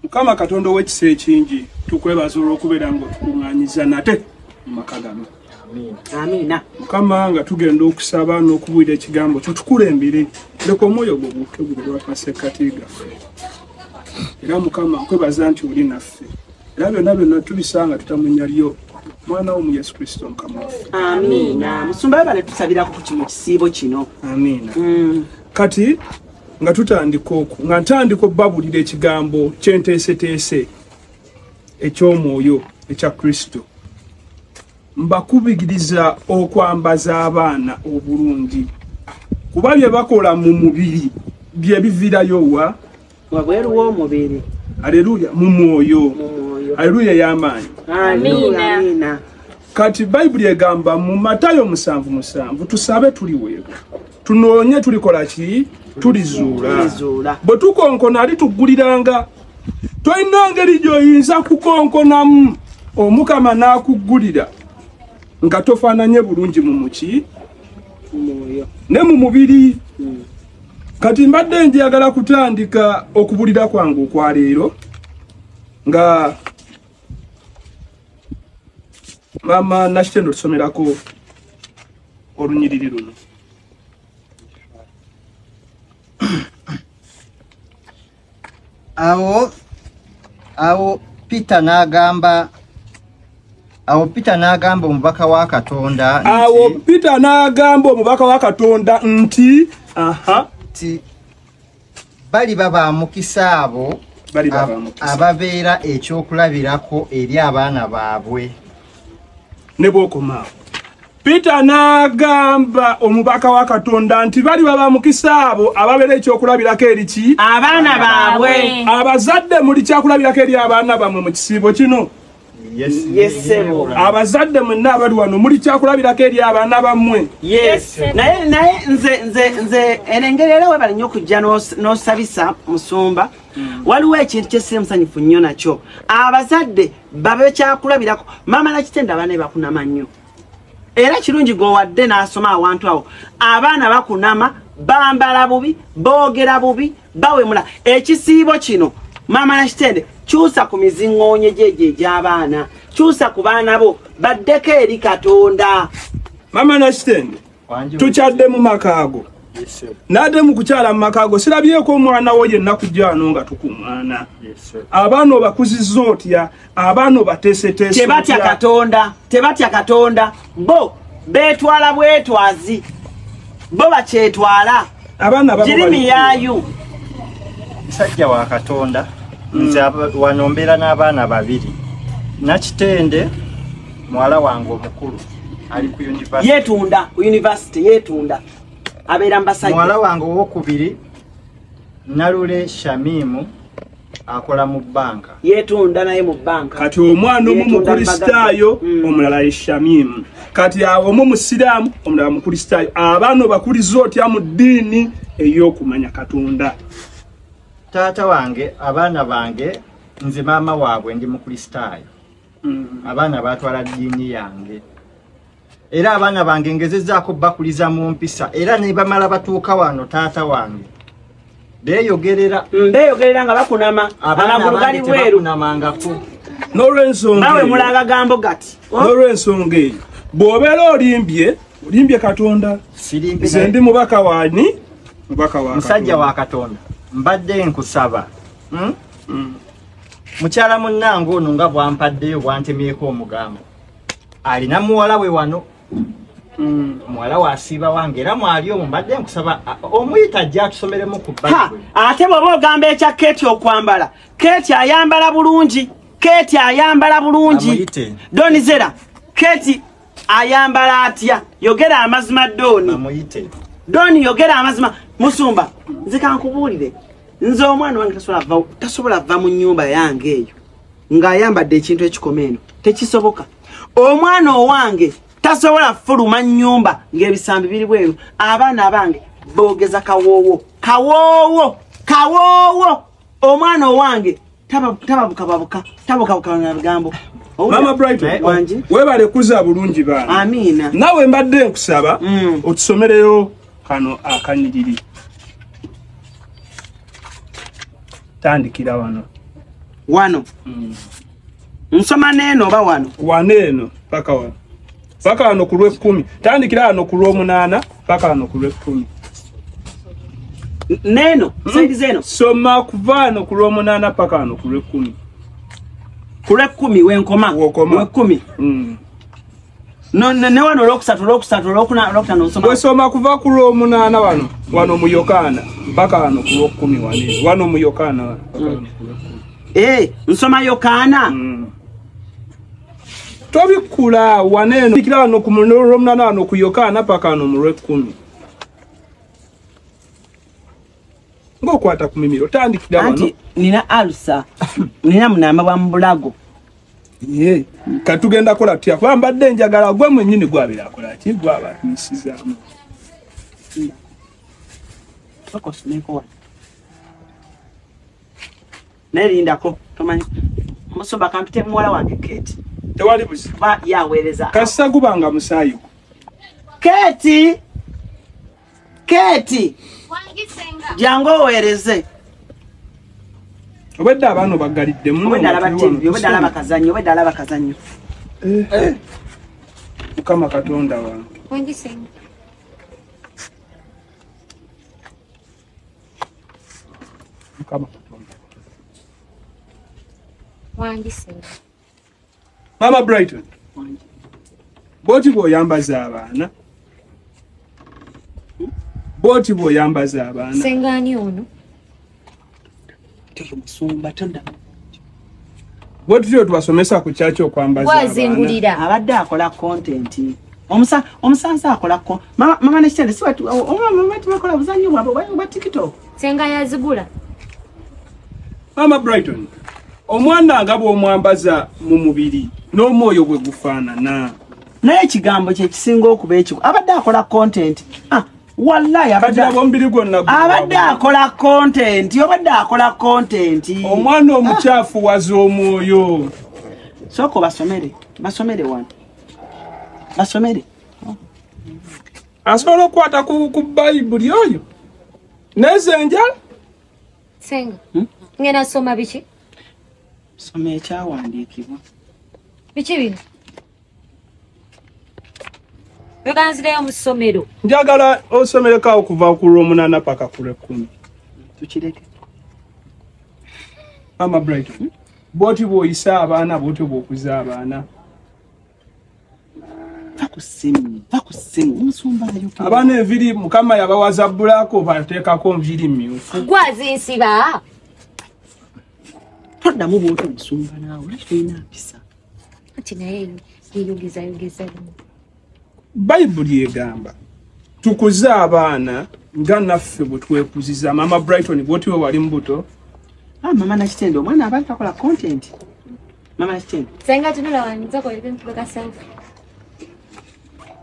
Mukama Katonda w'ekisa ekingi tukwebaza olw'okubeera ng'otukuŋŋaanyiza nate mu maka gano. Amina. Mukama nga tugenda okusaba n'okubuulira ekigambo kyo tukulembere leka omwoyo gwo guke lwakasekkati gaffe. Era Mukama nkwebaza nti oli naffe. Era byonna tubisanga tutamunya lyo mwana wo mu Yesu Kristo Mukama waffe. Amina. Musumba bale tusabirako ku kisiibo kino. Amina. Kati nga tutandika nga ntandika obbabulira ekigambo kyenteeseteese eky'omwoyo ekya Kristo. Mbakubigiriza okwambaza abaana obulungi kuba bye bakola mu mubiri bye bivirayo wabweru w'omubiri. Aleluya. Mu mwoyo. Aleluya y'amaanyi. Amina. Kati Bayibuli egamba mu Matayo 7:7 tusabe tuliweebwa, tunoonye tulikola ki? Tulizuula. Bwe tukonkona alitugguliranga. Tolina ngeri gy'oyinza kukonkonamu Omukama n'akuggulira nga tofaananye bulungi mu muki ne mu mubiri. Kati mbadde njagala kutandika okubulira kwange okwa leero nga Mama Nakitendo tusomerako olunyiriri luno. Awo Peter n'agamba omubaka wa Katonda nti baliba ba mukisa abo ababeera ekyokulabirako eri abaana baabwe. Ne bw'okomaawo Peter n'agamba omubaka wa Katonda nti baliba ba mukisa abo ababeera ekyokulabirako eri ki? Abaana baabwe. Abazadde muli kyakulabirako eri abaana bammwe mu kisiibo kino? Yes. Abazadde mwenna abali wano muli kyakulabirako eri abaana bammwe? Yes. Naye nze engeri era webali nnyo okujja n'osabisa musumba. Waliwo ekintu kyesire musanyufu nnyo nakyo. Abazadde babe kyakulabirako. Mama Nakitendo abaana be bakunama nnyo. Era kirungi g'owadde n'asoma awantu awo. Abaana bakunama, bambala bubi, boogera bubi, bawemula. Ekisiibo kino Mama Nakitendo kyusa ku miziŋŋoonye gyegyo egy'abaana. Kyusa ku baana bo baddeko eri Katonda. Mama Nakitendo tukyadde mu makaago. Nade mu kukyala mu makaago sirabyeko omwana wo yenna kujja wano nga tukuŋŋaana. Abaana obakuzizza otya? Abaana obateeseteese otya? Tebatya Katonda. Bo beetwala bwetwazi. Bo bakyetwala. Abaana Jirimi yaayu. Musajja wa Katonda. Nze wano mbeera n'abaana babiri. Nakitende muwala wange omukulu ali ku university. Yeetunda ku university yeetunda. Abeera mbasajja. Muwala wange owokubiri Nalule Shamimu akola mu banka. Yeetunda naye mu banka. Kati omwana omu mukristaayo omulala ye Shamimu. Kati awo omu musiraamu omulala mukristaayo. Abaana obakuliza otya mu ddiini ey'okumanya Katonda? Taata wange abaana bange nze maama waabwe ndi mukristaayo. Abaana batwala ddiini yange. Era abaana bange ngezezzaako bakuliza mu mpisa era ne bamala batuuka wano taata wange beeyogerera nga bakunama amagulu gali bweru n'olw'ensonga nawe mulaga gambo gati n'olw'ensonga eyo bw'obeera olimbye Katonda. Nze ndi mubaka wani? Mubaka wa musajja wa Katonda. Mbadde nkusaba mukyala munnange ono nga bwampaddeyo bwantemyeko omugambo alina muwala we wano. Muwala wasiiba wange era mwali omwo mbadde nkusaba omuyita ajja atusomeremu ku Bayibuli. Ate bw'oba ogamba ekya Keeti okwambala, Keeti ayambala bulungi. Donizera Keeti ayambala atya? Yogera amazima Doni. Doni yogera amazima. Musumba nze kankubuulire, nze omwana wange tasobola vva mu nnyumba yange eyo ng'ayambadde ekintu ekikomeeno. Tekisoboka. Omwana owange tasobola fuluma nnyumba ng'ebisambi biri bweru. Abaana bange boogeza kawoowo. Omwana owange tabukabuka na bigambo. Mama Brighton webale kuza bulungi baana. Amina. Nawe mbadde nkusaba otusomereyo kano akanyiriri. Tandikira wano. wano nsoma neno ba wano waneno paka wano paka wano ku lw'ekkumi tandikira wano ku lw'omunaana paka wano ku lw'ekkumi neno saidi zeno soma kuva wano ku lw'omunaana paka wano ku lw'ekkumi ku lw'ekkumi wenkoma lw'ekkumi no ne wano lwokusatu lwokutaano nsoma wesoma kuva ku lw'omunaana wano mu Yokaana paka wano ku lw'ekkumi wano mu Yokaana nsoma Yokaana tobikula waneno kila wano ku lw'omunaana wano ku Yokaana paka wano mu lw'ekkumi ngokwata ku mimiro tandikira wano anti nina alsa nina munamba bwa mbulago katugenda kola tutya kuba mbadde njagala gwe mwennyini gwabira akola ki gwabatumisizamu nerindako tomanyi musomba kampite muwala wange Kate tewali buzi ba yaweereza kasa gubanga musaayi Kate jango oweereze obedda abaana bagalidde obedda alaba kazannyo Mukama Katonda wange Mukama Katonda Mama Brighton boti bw'oyambaza abaana Sengani ono musumba tonda boti tyo tubasomesa ku kyaki okwambaza wazingulira abadde akola content omusansa akola mama nekitende mama tibakola buzannyo bwabwe bwa TikTok senga yazigula Mama Brighton omwana nga bw'omwambaza mu mubiri n'omwoyo bwe gufaanana naye ekigambo kye kisinga okuba ekiko abadde akola content wallahi abadde akola content omwana omukyafu waza omwoyo soko basomere wano basomere asobola okukwata ku bayibuli oyo nezenjala senga ngena soma biki soma ekyawandiikibwa biki bino Weganzireyo mu ssomero. Njagala osomereko okuva ku lw'omunaana paka ku lw'ekkumi. Tukireke. Mama Brighton. Bwoti bw'oyisa abaana bwoti bw'okuza abaana. Vakusimu. Musumba yuko. Abaana enviri Mukama yabawaza bbulaako bateekako enviri mmyufu. Gwazinsiba. Toddamu bwoti musumba naawe tulina mpisa. Ati naye yeyogeza. Bayibuli egamba tukuze abaana nga naffe bwe twekuziza. Mama Brighton bwoti we wali mbuto. Mama nakitende omwana abantu akola content. Mama nakitende. Senga tunula wanza ko ebintu beka selfie.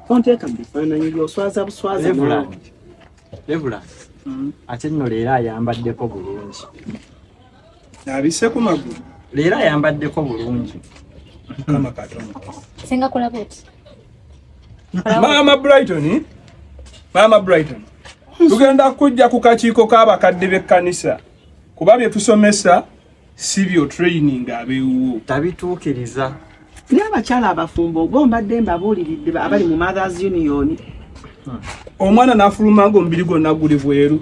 Konteka mbifaananyi byoswaza buswaza. Lebula. Ate nno leero ayambaddeko bulungi. Abise ku magulu. Leero ayambaddeko bulungi. Mukama Katonda. Senga kola boti. Mama Brighton. Tugenda kujja ku kakiiko k'abakadde b'ekkanisa. Kuba bye tusomesa si byo training abeewo. Tabituukiriza. N'abakyala abafumbo bombadde mbabuuliridde abali mu Mothers Union. Omwana n'afuluma ng'omubiri gwonna guli bweru.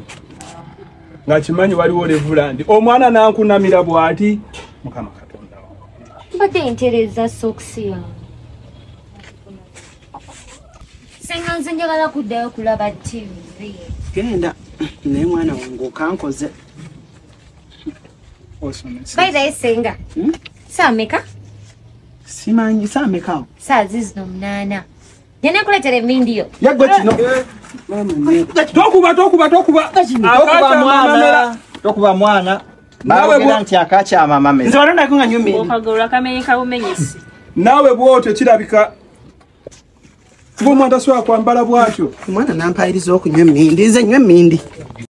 Nga kimanyi waliwo Reverend. Omwana n'ankunamira bw'ati. Mukama Katonda wange. Mbadde ntereza sokisi yange. Senga nze njagala kuddayo kulaba TV. Genda naye mwana wange okankoze. By the way, Senga. Saa meka? Simanyi saa mekao. Saa zizino 8. Jene kuletere embindiyo. Yagwe kino. Tokuba mwana. Bawe nti akakyama mamere. Nze walonda ko nga nyumi. Okagula kamenyeka bumenyesi. Nawe bwote kirabika Bwo mwanda swa kwambala bwatyo. Mwana nampayiriza okunywa mmindi nze nywa mmindi.